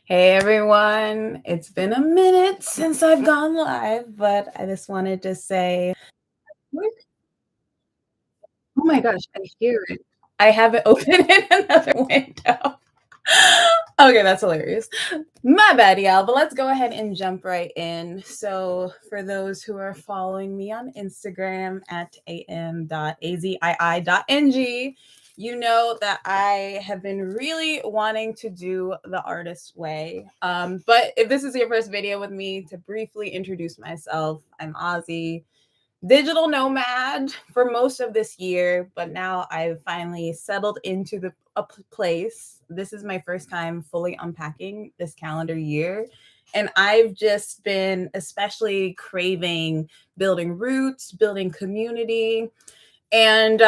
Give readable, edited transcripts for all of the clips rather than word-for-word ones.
Hey everyone, it's been a minute since I've gone live, but I just wanted to say, oh my gosh, I hear it. I have it open in another window. Okay, that's hilarious. My bad, y'all, but let's go ahead and jump right in. So, for those who are following me on Instagram at am.azii.ng, you know that I have been really wanting to do the artist way. But if this is your first video with me, to briefly introduce myself, I'm Ozzy, digital nomad for most of this year, but now I've finally settled into place. This is my first time fully unpacking this calendar year. And I've just been especially craving building roots, building community. And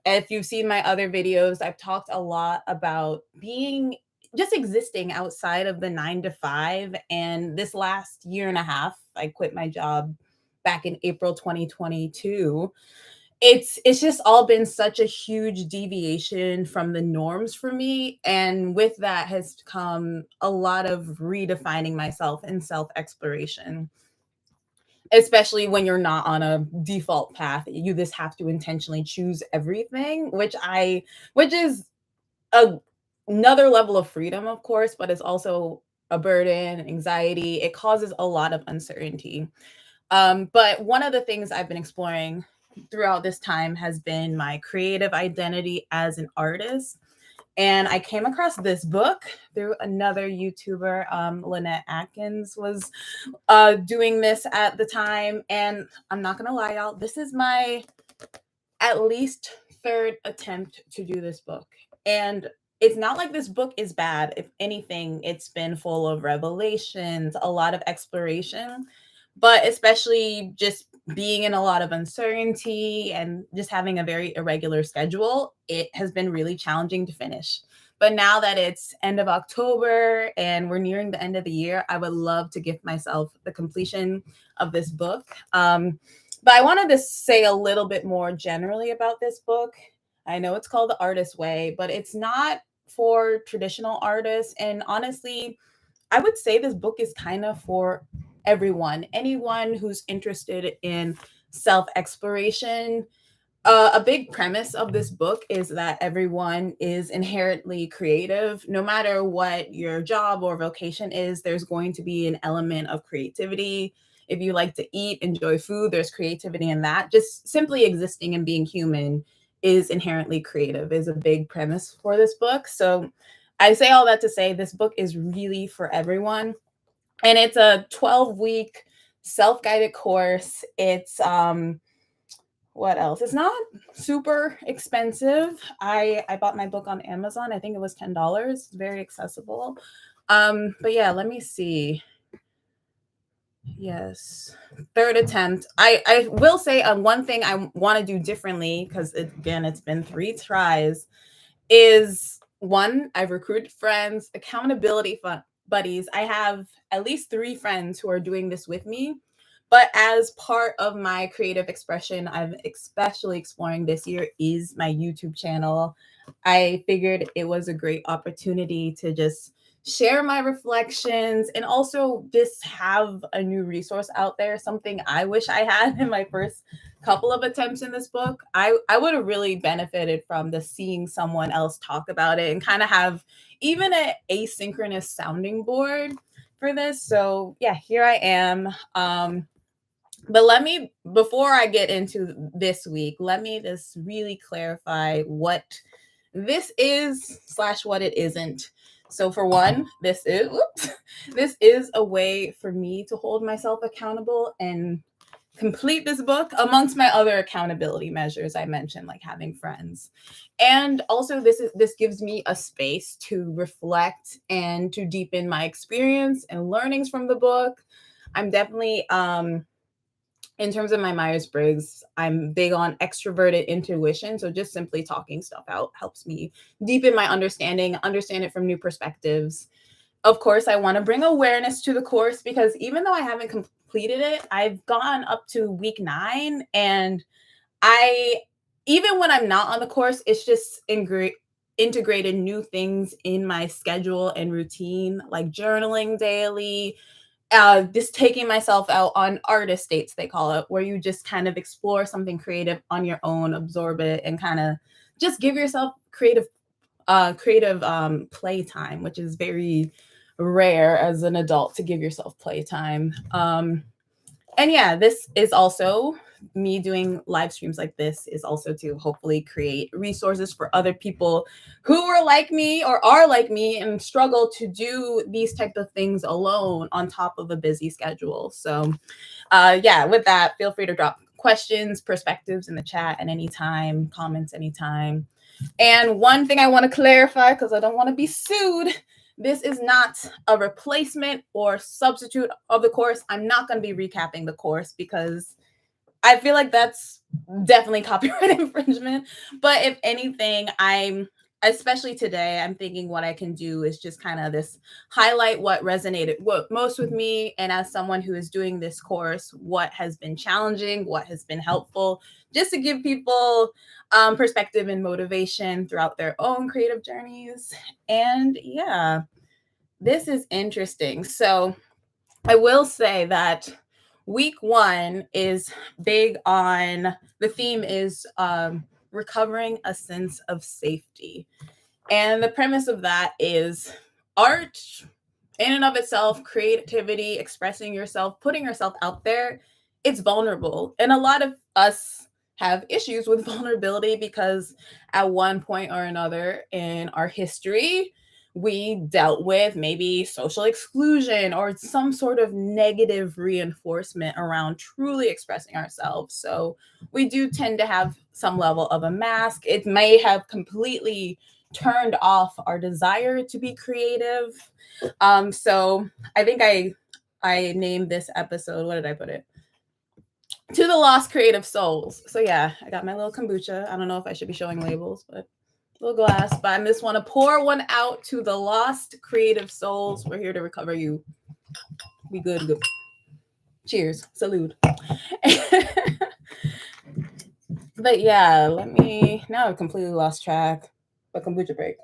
if you've seen my other videos, I've talked a lot about being just existing outside of the 9 to 5. And this last year and a half, I quit my job back in April 2022. It's just all been such a huge deviation from the norms for me, and with that has come a lot of redefining myself and self exploration, especially when you're not on a default path. You just have to intentionally choose everything, which is a, another level of freedom, of course, but it's also a burden, anxiety. It causes a lot of uncertainty. But one of the things I've been exploring throughout this time has been my creative identity as an artist. And I came across this book through another YouTuber, Lynette Atkins was doing this at the time. And I'm not gonna lie, y'all, this is my at least third attempt to do this book. And it's not like this book is bad. If anything, it's been full of revelations, a lot of exploration, but especially just being in a lot of uncertainty and just having a very irregular schedule, it has been really challenging to finish. But now that it's end of October and we're nearing the end of the year, I would love to give myself the completion of this book. But I wanted to say a little bit more generally about this book. I know it's called The Artist's Way, but it's not for traditional artists. And honestly, I would say this book is kind of for anyone who's interested in self exploration. A big premise of this book is that everyone is inherently creative. No matter what your job or vocation is, there's going to be an element of creativity. If you like to eat, enjoy food, there's creativity in that. Just simply existing and being human is inherently creative, is a big premise for this book. So I say all that to say this book is really for everyone. And it's a 12-week self-guided course. It's what else? It's not super expensive. I bought my book on Amazon. I think it was $10. Very accessible. But yeah, let me see. Yes, third attempt. I will say one thing I want to do differently, because again it's been 3 tries, is one, I've recruited friends, accountability buddies. I have at least 3 friends who are doing this with me. But as part of my creative expression, I'm especially exploring this year is my YouTube channel. I figured it was a great opportunity to just share my reflections and also just have a new resource out there, something I wish I had in my first couple of attempts in this book. I would have really benefited from the seeing someone else talk about it and kind of have even an asynchronous sounding board for this. So yeah, here I am. But let me, before I get into this week, let me just really clarify what this is slash what it isn't. So for one, this is a way for me to hold myself accountable and complete this book amongst my other accountability measures I mentioned, like having friends. And also this gives me a space to reflect and to deepen my experience and learnings from the book. I'm definitely in terms of my Myers-Briggs, I'm big on extroverted intuition. So just simply talking stuff out helps me deepen my understanding, understand it from new perspectives. Of course, I want to bring awareness to the course because even though I haven't completed it, I've gone up to week 9, and I, even when I'm not on the course, it's just integrated new things in my schedule and routine, like journaling daily, just taking myself out on artist dates, they call it, where you just kind of explore something creative on your own, absorb it, and kind of just give yourself creative playtime, which is very rare as an adult to give yourself playtime. And yeah, this is also me doing live streams like this is also to hopefully create resources for other people who are like me or are like me and struggle to do these type of things alone on top of a busy schedule. So yeah, with that, feel free to drop questions, perspectives in the chat at any time, comments anytime. And one thing I want to clarify, because I don't want to be sued, this is not a replacement or substitute of the course. I'm not going to be recapping the course because I feel like that's definitely copyright infringement. But if anything, especially today, I'm thinking what I can do is just kind of this highlight what resonated what most with me. And as someone who is doing this course, what has been challenging, what has been helpful, just to give people perspective and motivation throughout their own creative journeys. And yeah, this is interesting. So I will say that week one is big on the theme is recovering a sense of safety. And the premise of that is art in and of itself, creativity, expressing yourself, putting yourself out there, it's vulnerable. And a lot of us have issues with vulnerability because at one point or another in our history, we dealt with maybe social exclusion or some sort of negative reinforcement around truly expressing ourselves. So we do tend to have some level of a mask. It may have completely turned off our desire to be creative. So I think I named this episode, what did I put it? To the Lost Creative Souls. So yeah, I got my little kombucha. I don't know if I should be showing labels, but little glass. But I just want to pour one out to the lost creative souls. We're here to recover you. Be good, good. Cheers. Salute. But yeah, now I've completely lost track. But kombucha break.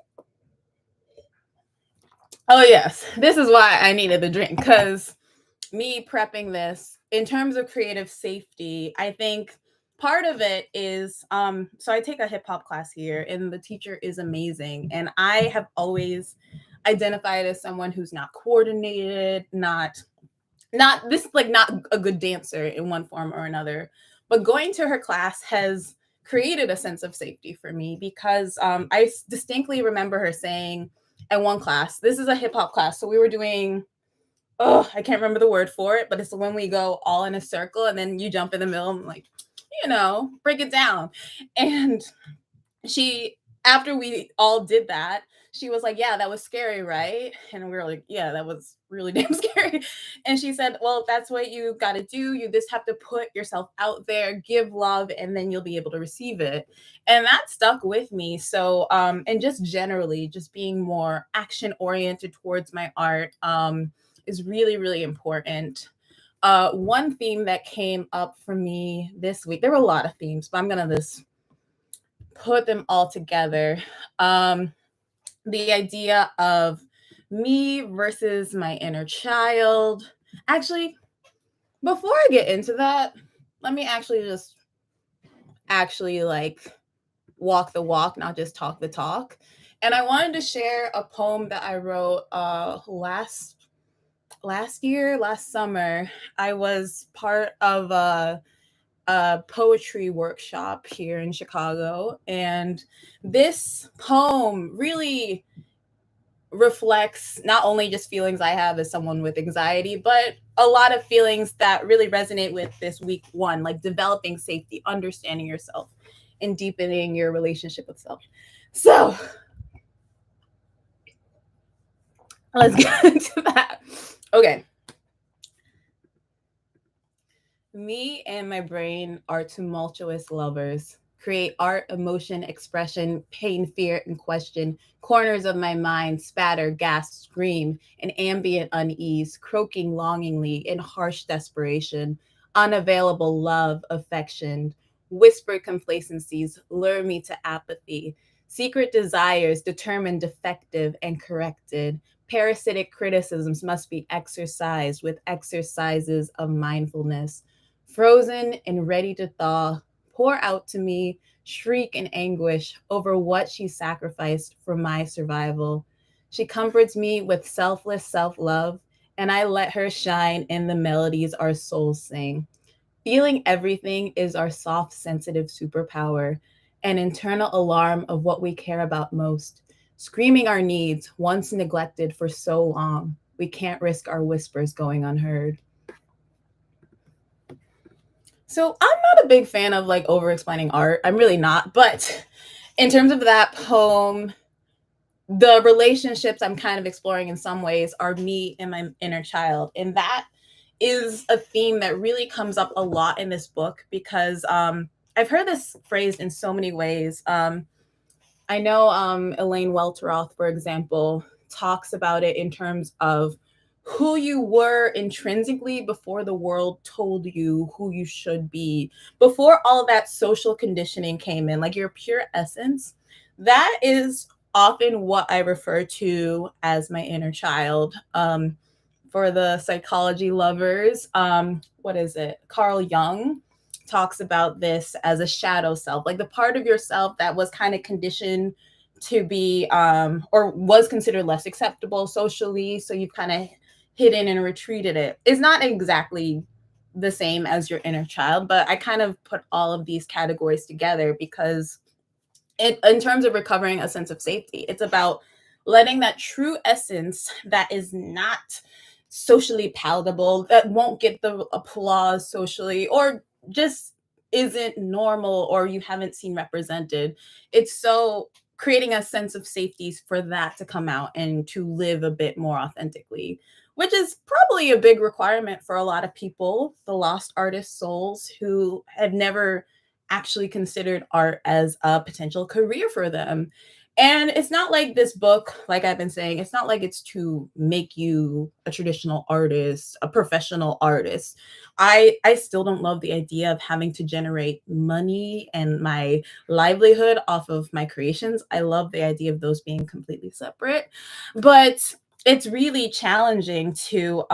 Oh yes, this is why I needed the drink, because me prepping this in terms of creative safety, I think part of it is so I take a hip hop class here and the teacher is amazing, and I have always identified as someone who's not coordinated, not a good dancer in one form or another. But going to her class has created a sense of safety for me because I distinctly remember her saying at one class, this is a hip hop class, so we were doing I can't remember the word for it, but it's when we go all in a circle and then you jump in the middle and like, break it down. And she, after we all did that, she was like, yeah, that was scary, right? And we were like, yeah, that was really damn scary. And she said, well, that's what you got to do. You just have to put yourself out there, give love, and then you'll be able to receive it. And that stuck with me. So, and just generally, just being more action oriented towards my art is really, really important. One theme that came up for me this week, there were a lot of themes, but I'm going to just put them all together. The idea of me versus my inner child. Actually, before I get into that, let me just like walk the walk, not just talk the talk. And I wanted to share a poem that I wrote last summer. I was part of a poetry workshop here in Chicago, and this poem really reflects not only just feelings I have as someone with anxiety, but a lot of feelings that really resonate with this week one, like developing safety, understanding yourself, and deepening your relationship with self. So let's get into that. Okay. Me and my brain are tumultuous lovers. Create art, emotion, expression, pain, fear, and question. Corners of my mind spatter, gasp, scream, in ambient unease, croaking longingly in harsh desperation. Unavailable love, affection, whispered complacencies lure me to apathy. Secret desires determined, defective, and corrected. Parasitic criticisms must be exercised with exercises of mindfulness. Frozen and ready to thaw, pour out to me, shriek in anguish over what she sacrificed for my survival. She comforts me with selfless self love, and I let her shine in the melodies our souls sing. Feeling everything is our soft, sensitive superpower, an internal alarm of what we care about most. Screaming our needs, once neglected for so long, we can't risk our whispers going unheard. So I'm not a big fan of like over explaining art. I'm really not. But in terms of that poem, the relationships I'm kind of exploring in some ways are me and my inner child. And that is a theme that really comes up a lot in this book because I've heard this phrased in so many ways. I know Elaine Welteroth, for example, talks about it in terms of who you were intrinsically before the world told you who you should be, before all that social conditioning came in, like your pure essence. That is often what I refer to as my inner child. For the psychology lovers, what is it? Carl Jung talks about this as a shadow self, like the part of yourself that was kind of conditioned to be or was considered less acceptable socially. So you've kind of hidden and retreated it. It's not exactly the same as your inner child, but I kind of put all of these categories together because in terms of recovering a sense of safety, it's about letting that true essence that is not socially palatable, that won't get the applause socially, or just isn't normal or you haven't seen represented. It's so creating a sense of safety for that to come out and to live a bit more authentically, which is probably a big requirement for a lot of people, the lost artist souls who have never actually considered art as a potential career for them. And it's not like this book, like I've been saying, it's not like it's to make you a traditional artist, a professional artist. I still don't love the idea of having to generate money and my livelihood off of my creations. I love the idea of those being completely separate. But it's really challenging to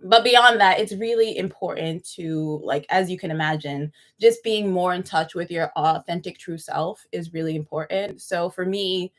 but beyond that, it's really important to, like, as you can imagine, just being more in touch with your authentic true self is really important. So for me,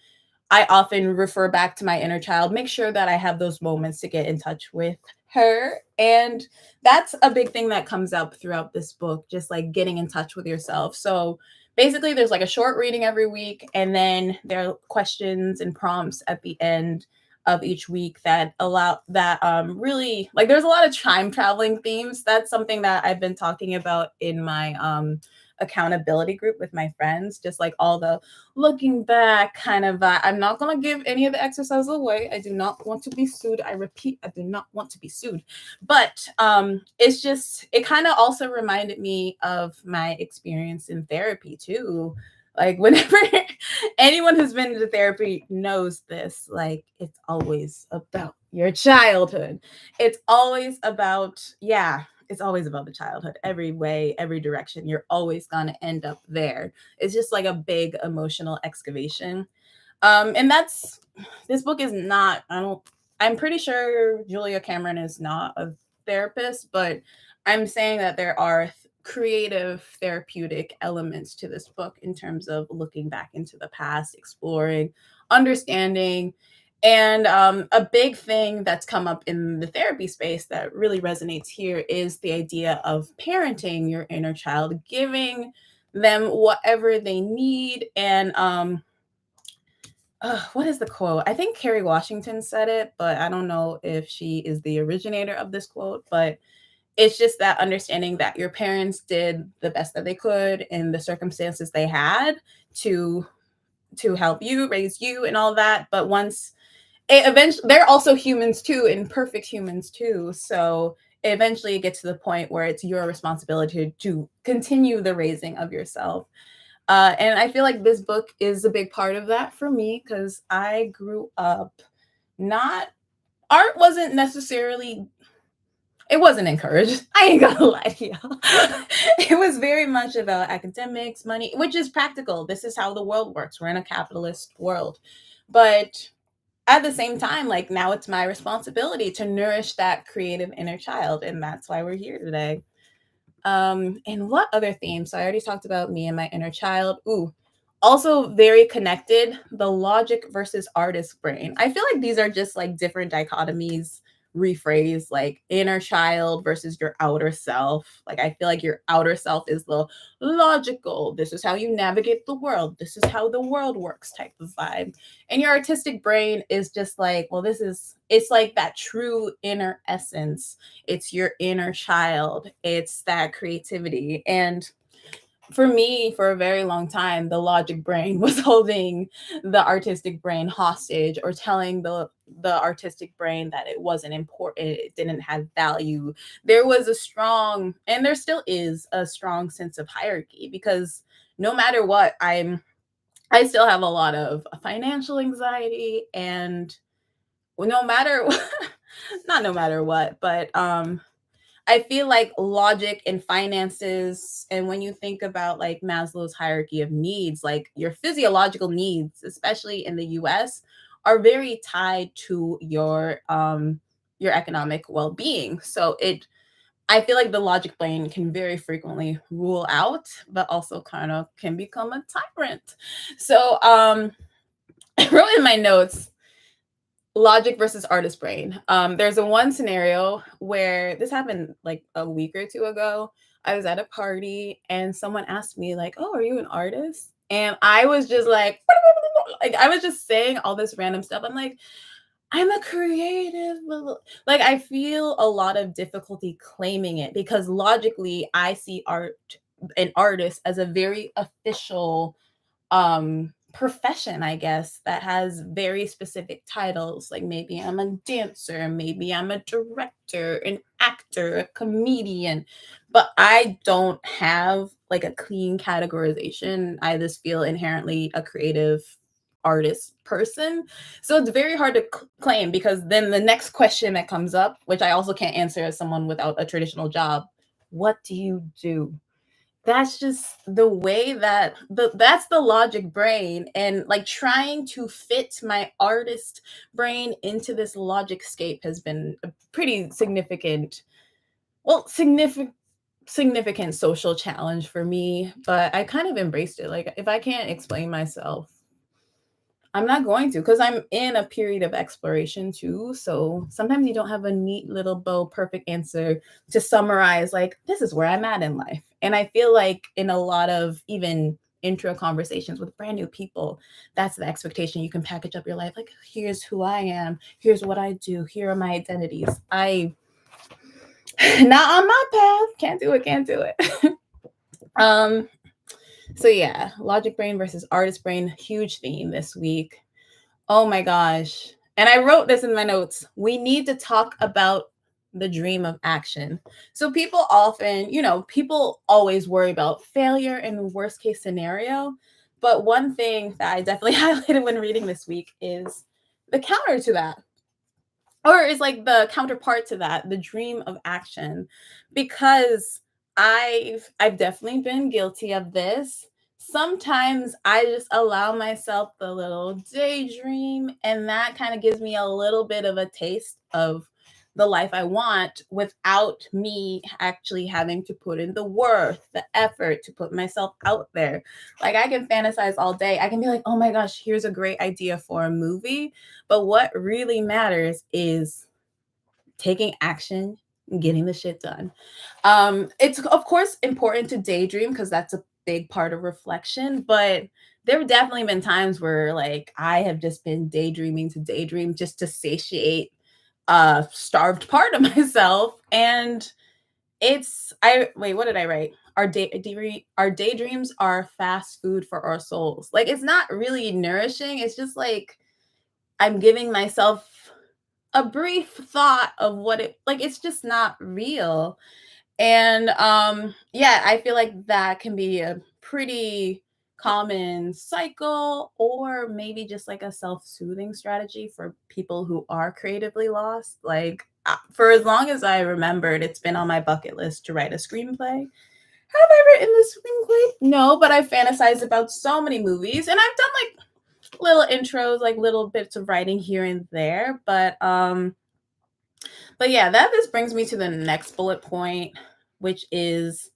I often refer back to my inner child, make sure that I have those moments to get in touch with her. And that's a big thing that comes up throughout this book, just like getting in touch with yourself. So basically, there's like a short reading every week, and then there are questions and prompts at the end of each week that allow that really, like, there's a lot of time traveling themes. That's something that I've been talking about in my accountability group with my friends, just like all the looking back kind of I'm not going to give any of the exercises away. I do not want to be sued. I repeat, I do not want to be sued. But it's just, it kind of also reminded me of my experience in therapy too. Like whenever anyone who's been to therapy knows this, like it's always about your childhood. It's always about, yeah, it's always about the childhood. Every way, every direction, you're always going to end up there. It's just like a big emotional excavation. And that's, this book is not, I'm pretty sure Julia Cameron is not a therapist, but I'm saying that there are creative therapeutic elements to this book in terms of looking back into the past, exploring, understanding. And a big thing that's come up in the therapy space that really resonates here is the idea of parenting your inner child, giving them whatever they need. And what is the quote? I think Kerry Washington said it, but I don't know if she is the originator of this quote. But it's just that understanding that your parents did the best that they could in the circumstances they had to help you raise you and all that. But once it eventually, they're also humans too, imperfect humans too. So eventually it gets to the point where it's your responsibility to continue the raising of yourself. And I feel like this book is a big part of that for me because I grew up not, art wasn't necessarily, it wasn't encouraged. I ain't gonna lie to y'all. It was very much about academics, money, which is practical. This is how the world works. We're in a capitalist world. But at the same time, like now it's my responsibility to nourish that creative inner child. And that's why we're here today. And what other themes? So I already talked about me and my inner child. Ooh, also very connected, the logic versus artist brain. I feel like these are just like different dichotomies rephrased, like inner child versus your outer self. Like I feel like your outer self is the logical, this is how you navigate the world, this is how the world works type of vibe. And your artistic brain is just like, well, it's like that true inner essence, it's your inner child, it's that creativity. And for me, for a very long time, the logic brain was holding the artistic brain hostage, or telling the artistic brain that it wasn't important, it didn't have value. There was a strong, and there still is a strong sense of hierarchy, because no matter what, I still have a lot of financial anxiety, and no matter not no matter what, but I feel like logic and finances, and when you think about like Maslow's hierarchy of needs, like your physiological needs, especially in the US, are very tied to your economic well-being. So it I feel like the logic brain can very frequently rule out, but also kind of can become a tyrant. So I wrote in my notes, logic versus artist brain. There's a one scenario where this happened like a week or two ago. I was at a party and someone asked me like, "Oh, are you an artist?" And I was just like, like I was just saying all this random stuff. I'm like, I'm a creative. Like I feel a lot of difficulty claiming it, because logically I see art an artist as a very official profession, I guess, that has very specific titles. Like maybe I'm a dancer, maybe I'm a director, an actor, a comedian, but I don't have like a clean categorization. I just feel inherently a creative artist person. So it's very hard to claim, because then the next question that comes up, which I also can't answer as someone without a traditional job, what do you do? That's just the way that that's the logic brain, and like trying to fit my artist brain into this logic scape has been a pretty significant, well, significant social challenge for me, but I kind of embraced it. Like if I can't explain myself, I'm not going to, because I'm in a period of exploration too. So sometimes you don't have a neat little bow perfect answer to summarize, like, this is where I'm at in life. And I feel like in a lot of even intro conversations with brand new people, that's the expectation. You can package up your life like, here's who I am, here's what I do, here are my identities. I not on my path. Can't do it. um, so yeah, logic brain versus artist brain, huge theme this week. Oh my gosh. And I wrote this in my notes. We need to talk about the dream of action. So people often, people always worry about failure and the worst case scenario. But one thing that I definitely highlighted when reading this week is the counter to that, or is like the counterpart to that, the dream of action. Because I've definitely been guilty of this. Sometimes I just allow myself the little daydream, and that kind of gives me a little bit of a taste of the life I want, without me actually having to put in the work, the effort to put myself out there. Like I can fantasize all day. I can be like, oh my gosh, here's a great idea for a movie. But what really matters is taking action, getting the shit done. It's of course important to daydream, because that's a big part of reflection, but there have definitely been times where like I have just been daydreaming to daydream just to satiate a starved part of myself. And I wait, what did I write? Our daydreams are fast food for our souls. Like it's not really nourishing. It's just like I'm giving myself a brief thought of what it like, it's just not real. And yeah, I feel like that can be a pretty common cycle, or maybe just like a self-soothing strategy for people who are creatively lost. Like for as long as I remembered, it's been on my bucket list to write a screenplay. Have I written the screenplay? No, but I've fantasized about so many movies, and I've done like little intros, like little bits of writing here and there. But yeah, that just brings me to the next bullet point, which is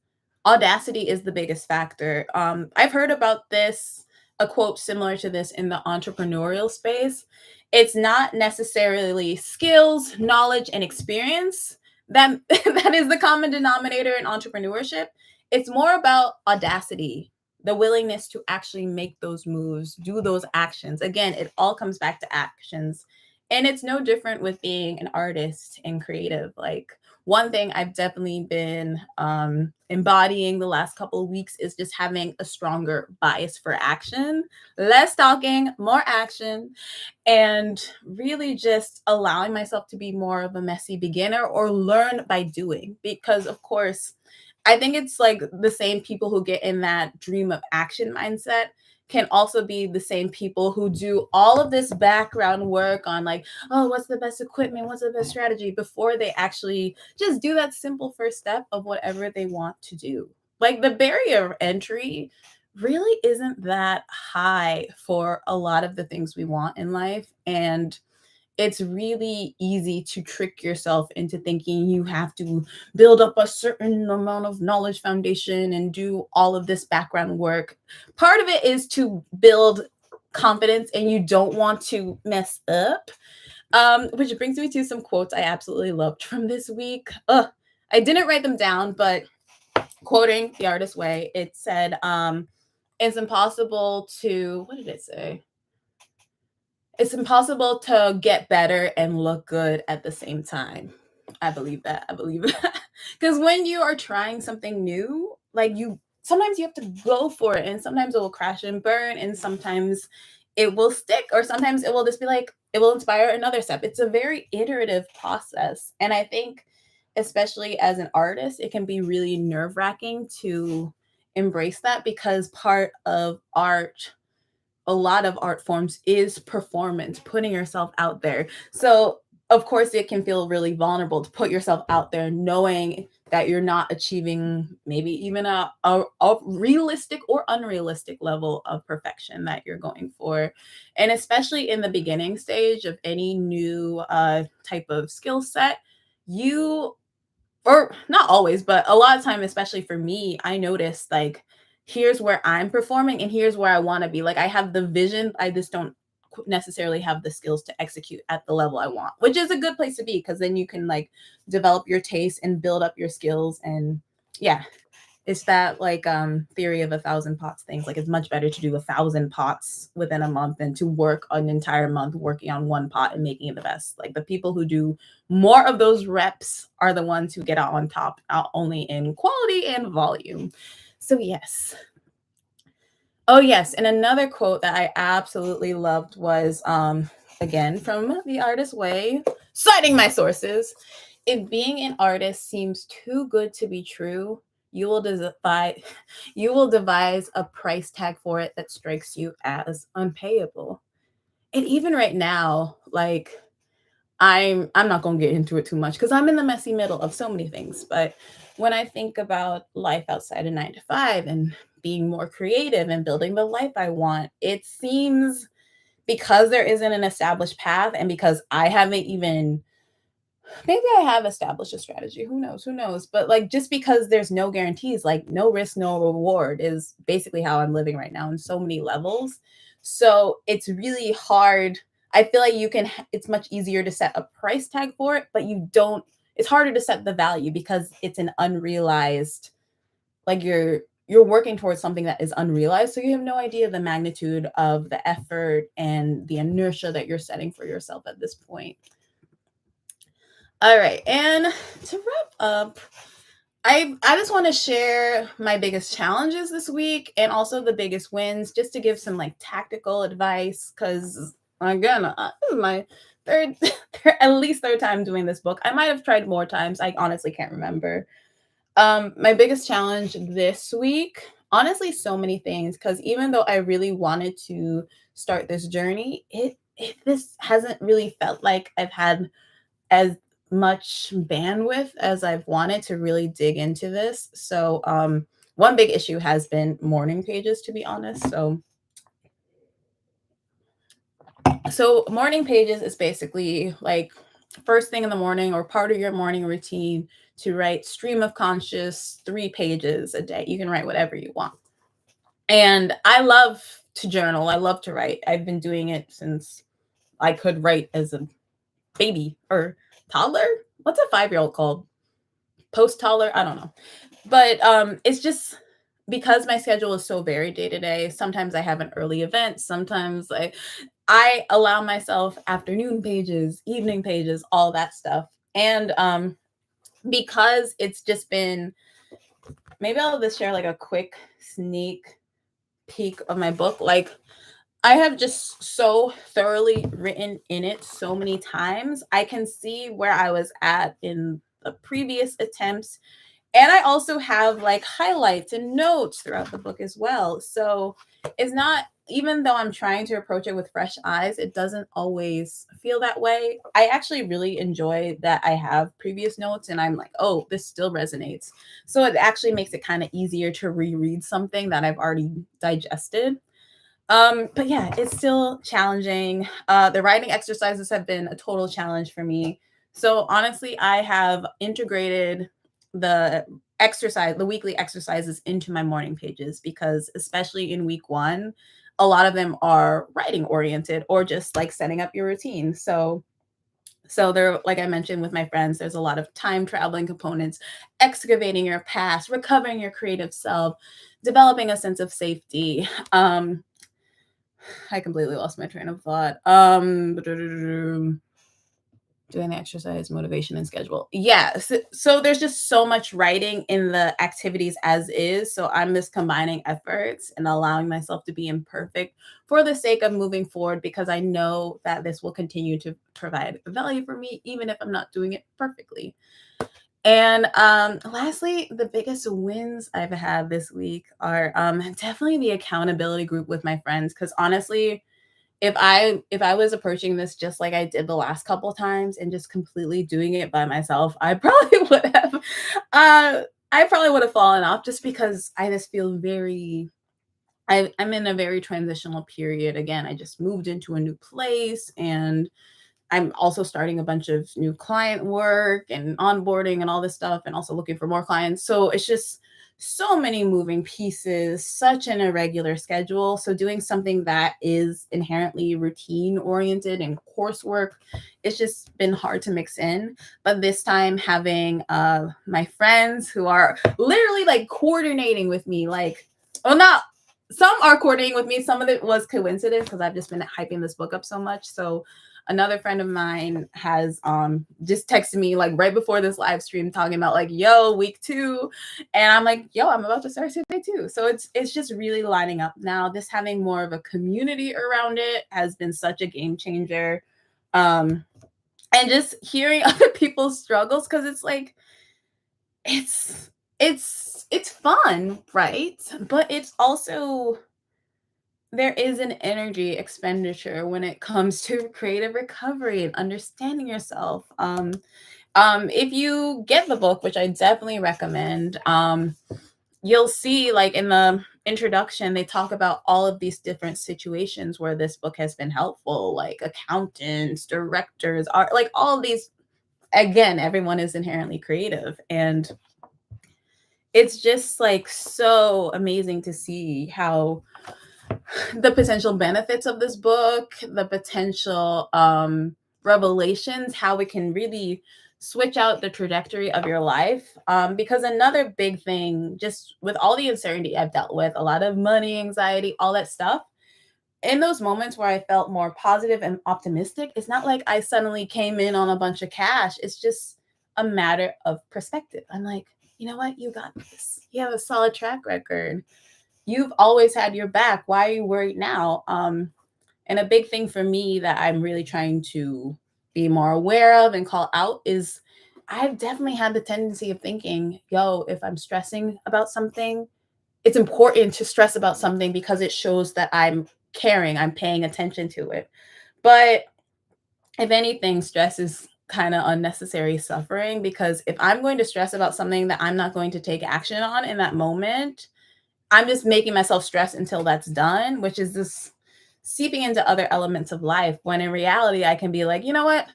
audacity is the biggest factor. I've heard about this, a quote similar to this in the entrepreneurial space. It's not necessarily skills, knowledge, and experience that that is the common denominator in entrepreneurship. It's more about audacity, the willingness to actually make those moves, do those actions. Again, it all comes back to actions. And it's no different with being an artist and creative. Like, one thing I've definitely been embodying the last couple of weeks is just having a stronger bias for action, less talking, more action, and really just allowing myself to be more of a messy beginner or learn by doing. Because, of course, I think it's like the same people who get in that dream of action mindset can also be the same people who do all of this background work on, like, oh, what's the best equipment, what's the best strategy, before they actually just do that simple first step of whatever they want to do. Like, the barrier of entry really isn't that high for a lot of the things we want in life. And it's really easy to trick yourself into thinking you have to build up a certain amount of knowledge foundation and do all of this background work. Part of it is to build confidence and you don't want to mess up. Which brings me to some quotes I absolutely loved from this week. I didn't write them down, but quoting The Artist Way, it said, it's impossible to, what did it say? It's impossible to get better and look good at the same time. I believe that. I believe that. Because when you are trying something new, like, you sometimes you have to go for it, and sometimes it will crash and burn, and sometimes it will stick, or sometimes it will just be like, it will inspire another step. It's a very iterative process. And I think, especially as an artist, it can be really nerve-wracking to embrace that, because part of art, a lot of art forms, is performance, putting yourself out there. So, of course, it can feel really vulnerable to put yourself out there, knowing that you're not achieving maybe even a realistic or unrealistic level of perfection that you're going for. And especially in the beginning stage of any new type of skill set, you, or not always, but a lot of time, especially for me, I noticed, like, here's where I'm performing and here's where I want to be. Like, I have the vision, I just don't necessarily have the skills to execute at the level I want, which is a good place to be, because then you can like develop your taste and build up your skills. And yeah, it's that like theory of 1,000 pots things. Like, it's much better to do 1,000 pots within a month than to work an entire month working on one pot and making it the best. Like, the people who do more of those reps are the ones who get out on top, not only in quality and volume. So yes. Oh yes, and another quote that I absolutely loved was again from The Artist Way, citing my sources. If being an artist seems too good to be true, you will devise a price tag for it that strikes you as unpayable. And even right now, like, I'm not going to get into it too much because I'm in the messy middle of so many things. But when I think about life outside of 9 to 5 and being more creative and building the life I want, it seems, because there isn't an established path, and because I haven't even, maybe I have established a strategy. Who knows? Who knows? But like, just because there's no guarantees, like no risk, no reward, is basically how I'm living right now in so many levels. So it's really hard. I feel like it's much easier to set a price tag for it, but it's harder to set the value because it's an unrealized, like, you're working towards something that is unrealized. So you have no idea the magnitude of the effort and the inertia that you're setting for yourself at this point. All right, and to wrap up, I just want to share my biggest challenges this week and also the biggest wins, just to give some like tactical advice, because again, this is my third, at least third time doing this book. I might have tried more times. I honestly can't remember. My biggest challenge this week, honestly, so many things, because even though I really wanted to start this journey, this hasn't really felt like I've had as much bandwidth as I've wanted to really dig into this. So, one big issue has been morning pages, to be honest. So morning pages is basically like first thing in the morning or part of your morning routine to write stream of conscious 3 pages a day. You can write whatever you want. And I love to journal. I love to write. I've been doing it since I could write as a baby or toddler. What's a 5-year-old called? Post toddler? I don't know. But it's just because my schedule is so varied day to day. Sometimes I have an early event. Sometimes I allow myself afternoon pages, evening pages, all that stuff. And because it's just been, maybe I'll just share like a quick sneak peek of my book. Like I have just so thoroughly written in it so many times. I can see where I was at in the previous attempts. And I also have like highlights and notes throughout the book as well. So it's not, even though I'm trying to approach it with fresh eyes, it doesn't always feel that way. I actually really enjoy that I have previous notes and I'm like, oh, this still resonates. So it actually makes it kind of easier to reread something that I've already digested. But yeah, it's still challenging. The writing exercises have been a total challenge for me. So honestly, I have integrated the the weekly exercises into my morning pages because especially in week 1, a lot of them are writing oriented or just like setting up your routine. So there, like I mentioned with my friends, there's a lot of time traveling components, excavating your past, recovering your creative self, developing a sense of safety. I completely lost my train of thought. Doing the exercise, motivation, and schedule. Yes. So there's just so much writing in the activities as is. So I'm just combining efforts and allowing myself to be imperfect for the sake of moving forward because I know that this will continue to provide value for me, even if I'm not doing it perfectly. And lastly, the biggest wins I've had this week are definitely the accountability group with my friends. Because honestly, if I was approaching this just like I did the last couple times and just completely doing it by myself, I probably would have fallen off just because I just feel very I'm in a very transitional period. Again, I just moved into a new place and I'm also starting a bunch of new client work and onboarding and all this stuff, and also looking for more clients. So it's just so many moving pieces, such an irregular schedule. So doing something that is inherently routine oriented and coursework, it's just been hard to mix in. But this time, having my friends who are literally like coordinating with me, like, well, not some are coordinating with me. Some of it was coincidence because I've just been hyping this book up so much. So another friend of mine has just texted me like right before this live stream talking about like, yo, week 2. And I'm like, yo, I'm about to start day 2. So it's just really lining up now. This having more of a community around it has been such a game changer. Um and just hearing other people's struggles, because it's like it's fun, right? But it's also, there is an energy expenditure when it comes to creative recovery and understanding yourself. If you get the book, which I definitely recommend, you'll see like in the introduction, they talk about all of these different situations where this book has been helpful, like accountants, directors, art, like all of these. Again, everyone is inherently creative, and it's just like so amazing to see how the potential benefits of this book, the potential revelations, how it can really switch out the trajectory of your life. Because another big thing, just with all the uncertainty I've dealt with, a lot of money, anxiety, all that stuff, in those moments where I felt more positive and optimistic, it's not like I suddenly came in on a bunch of cash. It's just a matter of perspective. I'm like, you know what? You got this. You have a solid track record. You've always had your back. Why are you worried now? And a big thing for me that I'm really trying to be more aware of and call out is I've definitely had the tendency of thinking, yo, if I'm stressing about something, it's important to stress about something because it shows that I'm caring, I'm paying attention to it. But if anything, stress is kind of unnecessary suffering, because if I'm going to stress about something that I'm not going to take action on in that moment, I'm just making myself stress until that's done, which is just seeping into other elements of life. When in reality, I can be like, you know what?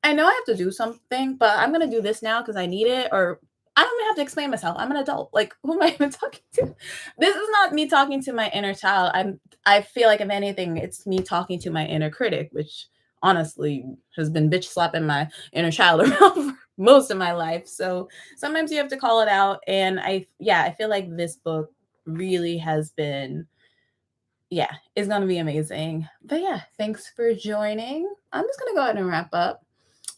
I know I have to do something, but I'm going to do this now because I need it. Or I don't even have to explain myself. I'm an adult. Like, who am I even talking to? This is not me talking to my inner child. I feel like, if anything, it's me talking to my inner critic, which honestly has been bitch slapping my inner child around for most of my life. So sometimes you have to call it out. And I feel like this book really has been, is going to be amazing. But yeah, thanks for joining. I'm just going to go ahead and wrap up.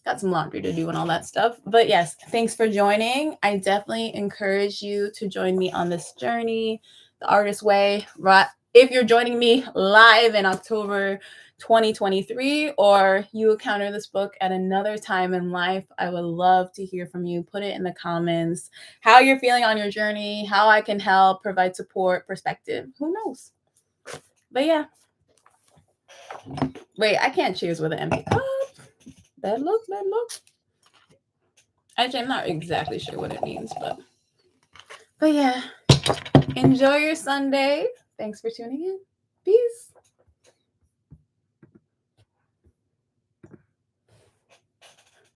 Got some laundry to do and all that stuff. But yes, thanks for joining. I definitely encourage you to join me on this journey, the artist way. Right. If you're joining me live in October 2023, or you encounter this book at another time in life, I would love to hear from you. Put it in the comments how you're feeling on your journey, how I can help, provide support, perspective. Who knows? But yeah. Wait, I can't cheers with an empty cup. Bad luck, bad luck. Actually, I'm not exactly sure what it means, but yeah. Enjoy your Sunday. Thanks for tuning in. Peace.